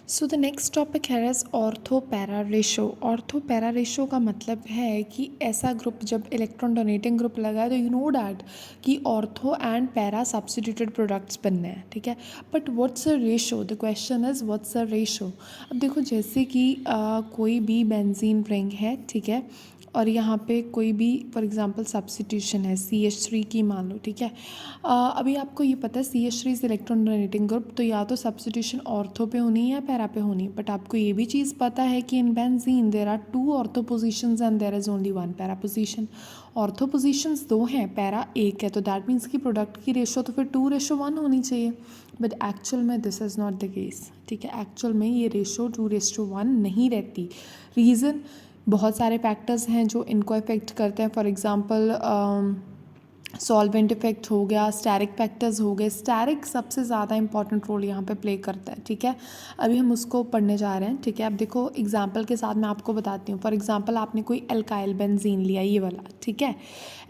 So the next topic है is ortho para ratio. Ortho para ratio का मतलब है कि ऐसा ग्रुप जब इलेक्ट्रॉन डोनेटिंग ग्रुप लगा है तो यू नो डैट कि ortho and para substituted products बनने हैं, ठीक है। But what's a ratio, the question is what's a ratio. अब देखो जैसे कि कोई भी बेंजीन रिंग है, ठीक है, और यहाँ पे कोई भी फॉर एग्जांपल सब्स्टिट्यूशन है CH3 की मान लो, ठीक है। अभी आपको ये पता है CH3 is electron donating group, तो या तो सब्स्टिट्यूशन ऑर्थो पे होनी है या पैरा पे होनी है। बट आपको ये भी चीज़ पता है कि in benzene there are 2 ortho positions and there is only 1 para position. Ortho positions 2 हैं, पैरा 1 है, तो दैट मीन्स कि प्रोडक्ट की रेशो तो फिर 2:1 होनी चाहिए। बट एक्चुअल में this is not the case, ठीक है। एक्चुअल में ये रेशो 2:1 नहीं रहती। रीज़न, बहुत सारे फैक्टर्स हैं जो इनको इफ़ेक्ट करते हैं। फॉर एग्ज़ाम्पल सॉल्वेंट इफेक्ट हो गया, स्टैरिक फैक्टर्स हो गए। स्टैरिक सबसे ज़्यादा इंपॉर्टेंट रोल यहाँ पे प्ले करता है, ठीक है। अभी हम उसको पढ़ने जा रहे हैं, ठीक है। अब देखो एग्जांपल के साथ मैं आपको बताती हूँ। फॉर एग्जांपल आपने कोई एल्काइल बेंजीन लिया, ये वाला, ठीक है।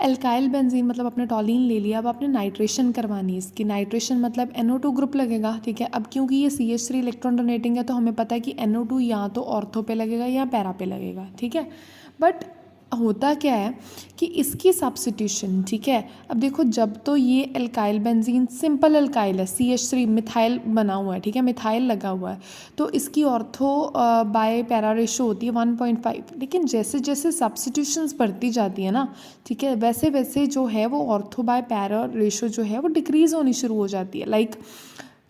एल्काइल बेंजीन मतलब आपने टॉलीन ले लिया, अब आपने नाइट्रेशन करवानी है इसकी। नाइट्रेशन मतलब NO2 ग्रुप लगेगा, ठीक है। अब क्योंकि ये CH3 इलेक्ट्रॉन डोनेटिंग है तो हमें पता है कि NO2 या तो ऑर्थो पे लगेगा या पैरा पे लगेगा, ठीक है। बट होता क्या है कि इसकी सब्स्टिट्यूशन, ठीक है। अब देखो जब तो ये एल्काइल बेंजीन सिंपल एल्काइल है, CH3 मिथाइल बना हुआ है, ठीक है, मिथाइल लगा हुआ है, तो इसकी ऑर्थो बाय पैरा रेशो होती है 1.5। लेकिन जैसे जैसे सब्स्टिट्यूशंस बढ़ती जाती है ना, ठीक है, वैसे वैसे जो है वो ऑर्थो बाय पैरा रेशो जो है वो डिक्रीज़ होनी शुरू हो जाती है। लाइक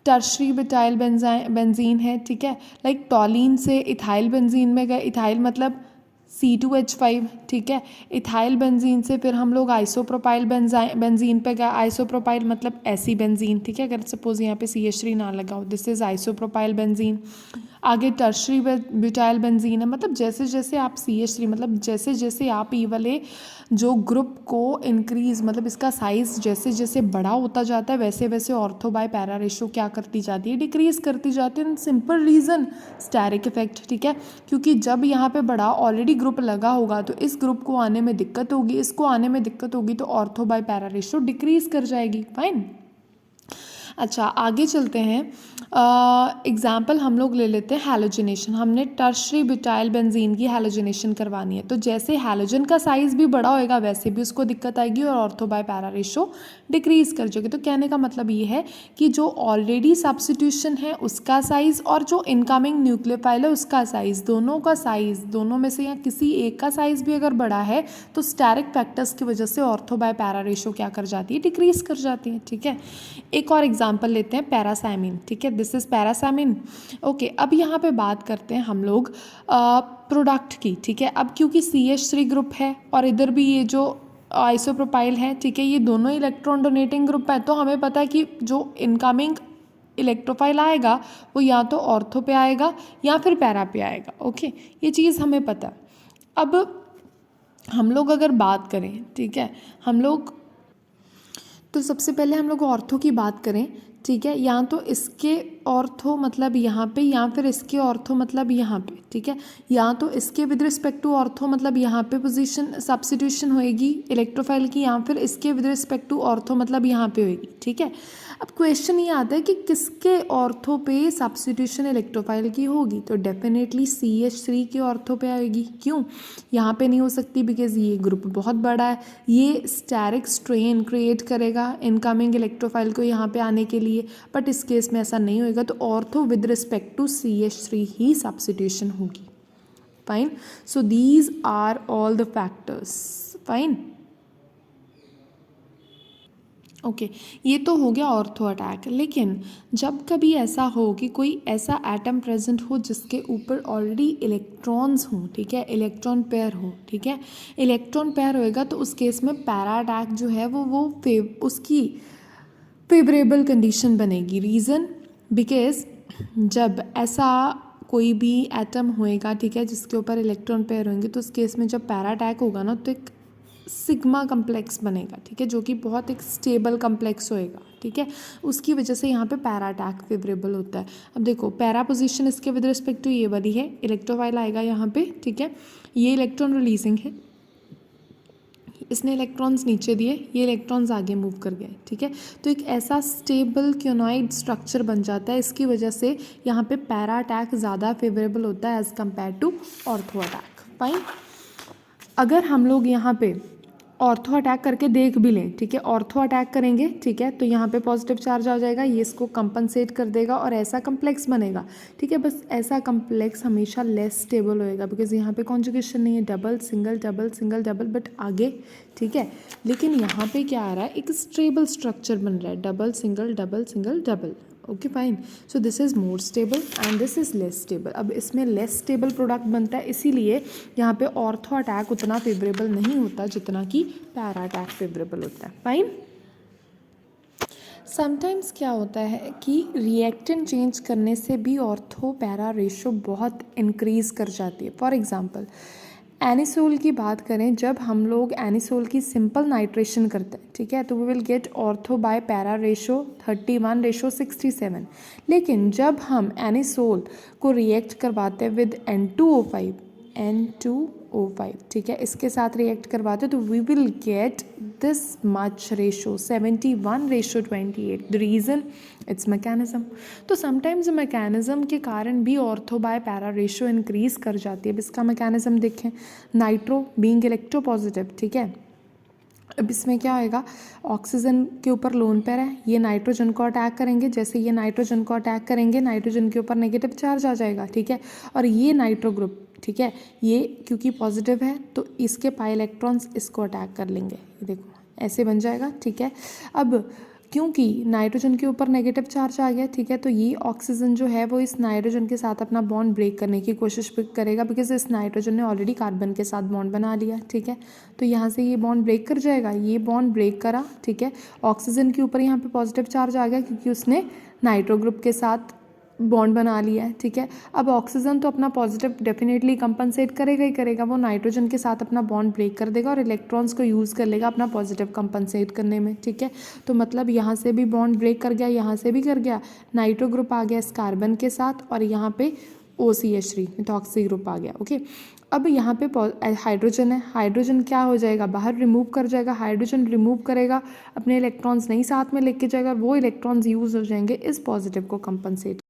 टर्शरी बिटाइल बेंजीन है, ठीक है। लाइक टॉलीन से इथाइल बेंजीन में गए, इथाइल मतलब C2H5, ठीक है। इथाइल बेंजीन से फिर हम लोग आइसोप्रोपाइल बेंजीन पे गए। आइसोप्रोपाइल मतलब ऐसी बेंजीन, ठीक है। अगर सपोज यहाँ पे CH3 ना लगा हो, दिस इज आइसोप्रोपाइल बेंजीन। आगे टर्शरी ब्यूटाइल बेंजीन है, मतलब जैसे जैसे आप CH3 मतलब जैसे जैसे आप ये वाले जो ग्रुप को इंक्रीज मतलब इसका साइज जैसे जैसे बड़ा होता जाता है वैसे वैसे ऑर्थो बाय पैरा रेशो क्या करती जाती है, डिक्रीज करती जाती है। सिंपल रीज़न, स्टैरिक इफेक्ट, ठीक है। क्योंकि जब यहाँ पे बड़ा ऑलरेडी ग्रुप लगा होगा तो इस ग्रुप को आने में दिक्कत होगी, इसको आने में दिक्कत होगी, तो ortho by para ratio decrease कर जाएगी। फाइन। अच्छा आगे चलते हैं। एग्जाम्पल हम लोग ले लेते हैं हैलोजिनेशन। हमने टर्शरी ब्यूटाइल बेंजीन की हैलोजिनेशन करवानी है, तो जैसे हैलोजन का साइज़ भी बड़ा होएगा वैसे भी उसको दिक्कत आएगी और ortho by para ratio decrease कर जाएगी। तो कहने का मतलब ये है कि जो ऑलरेडी सब्स्टिट्यूशन है उसका साइज़ और जो इनकमिंग न्यूक्लियोफाइल है उसका साइज़, दोनों का साइज़, दोनों में से या किसी एक का साइज़ भी अगर बड़ा है तो स्टैरिक फैक्टर्स की वजह से ऑर्थो बाय पैरा रेशो क्या कर जाती है, डिक्रीज कर जाती है, ठीक है। एक और एग्जाम्पल लेते हैं पैरासामिन, ठीक है, दिस इज पैरासामिन। ओके, अब यहाँ पे बात करते हैं हम लोग प्रोडक्ट की, ठीक है। अब क्योंकि CH3 ग्रुप है और इधर भी ये जो आइसोप्रोपाइल है, ठीक है, ये दोनों इलेक्ट्रॉन डोनेटिंग ग्रुप है, तो हमें पता है कि जो इनकमिंग इलेक्ट्रोफाइल आएगा वो या तो ऑर्थो पे आएगा या फिर पैरा पे आएगा। ओके, ये चीज़ हमें पता है। अब हम लोग अगर बात करें, ठीक है, हम लोग तो सबसे पहले हम लोग ऑर्थो की बात करें, ठीक है। या तो इसके ऑर्थो मतलब यहाँ पे या फिर इसके ऑर्थो मतलब यहाँ पे, ठीक है। या तो इसके विद रिस्पेक्ट टू ऑर्थो मतलब यहाँ पे पोजीशन सब्स्टिट्यूशन होएगी इलेक्ट्रोफाइल की, या फिर इसके विद रिस्पेक्ट टू ऑर्थो मतलब यहाँ पे होएगी, ठीक है। अब क्वेश्चन ये आता है कि किसके ऑर्थो पे सब्स्टिट्यूशन इलेक्ट्रोफाइल की होगी, तो डेफिनेटली CH3 के ऑर्थो पे आएगी। क्यों यहाँ पे नहीं हो सकती, बिकॉज ये ग्रुप बहुत बड़ा है, ये स्टैरिक स्ट्रेन क्रिएट करेगा इनकमिंग इलेक्ट्रोफाइल को यहाँ पे आने के लिए। बट इस केस में ऐसा नहीं होएगा, तो ortho with respect to CH3 ही सब्स्टिट्यूशन होगी। Fine, so these are all the factors. Fine, okay, ये तो हो गया ऑर्थो अटैक। लेकिन जब कभी ऐसा हो कि कोई ऐसा एटम प्रेजेंट हो जिसके ऊपर ऑलरेडी इलेक्ट्रॉन्स हों, ठीक है, इलेक्ट्रॉन पेयर हो, ठीक है, इलेक्ट्रॉन पेयर होएगा, तो उस केस में पैरा अटैक जो है वो उसकी फेवरेबल कंडीशन बनेगी। रीज़न, बिकॉज जब ऐसा कोई भी एटम होएगा, ठीक है, जिसके ऊपर इलेक्ट्रॉन पेयर होंगे, तो उस केस में जब पैरा अटैक होगा ना तो एक सिग्मा कम्प्लेक्स बनेगा, ठीक है, जो कि बहुत एक स्टेबल कम्प्लेक्स होएगा, ठीक है। उसकी वजह से यहाँ पे पैरा अटैक फेवरेबल होता है। अब देखो पैरा पोजीशन इसके विद रिस्पेक्ट टू ये वाली है, इलेक्ट्रोफाइल आएगा यहाँ पे, ठीक है, ये इलेक्ट्रॉन रिलीजिंग है, इसने इलेक्ट्रॉन्स नीचे दिए, ये इलेक्ट्रॉन्स आगे मूव कर गए, ठीक है। तो एक ऐसा स्टेबल क्यूनॉइड स्ट्रक्चर बन जाता है, इसकी वजह से यहाँ पे पैरा अटैक ज़्यादा फेवरेबल होता है as compare to ortho attack. Fine. अगर हम लोग यहाँ पे ऑर्थो अटैक करके देख भी लें, ठीक है, ऑर्थो अटैक करेंगे, ठीक है, तो यहाँ पे पॉजिटिव चार्ज आ जाएगा, ये इसको कंपनसेट कर देगा और ऐसा कम्प्लेक्स बनेगा, ठीक है। बस ऐसा कम्प्लेक्स हमेशा लेस स्टेबल होएगा बिकॉज यहाँ पे कॉन्जुगेशन नहीं है, double single double single double, but आगे, ठीक है। लेकिन यहाँ पे क्या आ रहा है, एक स्टेबल स्ट्रक्चर बन रहा है, double single double single double. Okay fine. So this is more stable and this is less stable. अब इसमें लेस स्टेबल प्रोडक्ट बनता है, इसीलिए यहाँ पे ऑर्थो अटैक उतना फेवरेबल नहीं होता जितना कि पैरा अटैक फेवरेबल होता है। फाइन। समटाइम्स क्या होता है कि रिएक्टेंट चेंज करने से भी ऑर्थो पैरा रेशो बहुत इंक्रीज़ कर जाती है। फॉर एग्जांपल एनिसोल की बात करें, जब हम लोग एनिसोल की सिंपल नाइट्रेशन करते हैं, ठीक है, तो we will get ortho by para ratio 31:67। लेकिन जब हम एनिसोल को रिएक्ट करवाते हैं विद N2O5, ठीक है, इसके साथ रिएक्ट करवाते हैं, तो we will get this much ratio 71:28। The reason it's mechanism. तो समटाइम्स मैकेनिज्म के कारण भी ortho by para ratio increase कर जाती है। अब इसका मैकेनिज्म देखें, नाइट्रो बीइंग इलेक्ट्रोपॉजिटिव, ठीक है। अब इसमें क्या होएगा, ऑक्सीजन के ऊपर लोन पेयर है, ये नाइट्रोजन को अटैक करेंगे, जैसे ये नाइट्रोजन को अटैक करेंगे, नाइट्रोजन के ऊपर नेगेटिव चार्ज आ जाएगा, ठीक है। और ये नाइट्रो ग्रुप, ठीक है, ये क्योंकि पॉजिटिव है तो इसके पाई इलेक्ट्रॉन्स इसको अटैक कर लेंगे, ये देखो ऐसे बन जाएगा, ठीक है। अब क्योंकि नाइट्रोजन के ऊपर नेगेटिव चार्ज आ गया, ठीक है, तो ये ऑक्सीजन जो है वो इस नाइट्रोजन के साथ अपना बॉन्ड ब्रेक करने की कोशिश करेगा बिकॉज इस नाइट्रोजन ने ऑलरेडी कार्बन के साथ बॉन्ड बना लिया, ठीक है। तो यहाँ से ये बॉन्ड ब्रेक कर जाएगा, ये बॉन्ड ब्रेक करा, ठीक है। ऑक्सीजन के ऊपर यहाँ पे पॉजिटिव चार्ज आ गया क्योंकि उसने नाइट्रो ग्रुप के साथ बॉन्ड बना लिया है, ठीक है। अब ऑक्सीजन तो अपना पॉजिटिव डेफिनेटली कंपनसेट करेगा ही करेगा, वो नाइट्रोजन के साथ अपना बॉन्ड ब्रेक कर देगा और इलेक्ट्रॉन्स को यूज़ कर लेगा अपना पॉजिटिव कंपनसेट करने में, ठीक है। तो मतलब यहाँ से भी बॉन्ड ब्रेक कर गया, यहाँ से भी कर गया, नाइट्रो ग्रुप आ गया इस कार्बन के साथ और यहाँ पे OCH3 मिथॉक्सी ग्रुप आ गया। ओके, अब यहाँ पे हाइड्रोजन है, हाइड्रोजन क्या हो जाएगा, बाहर रिमूव कर जाएगा, हाइड्रोजन रिमूव करेगा, अपने इलेक्ट्रॉन्स नहीं साथ में लेके जाएगा, वो इलेक्ट्रॉन्स यूज़ हो जाएंगे इस पॉजिटिव को कंपनसेट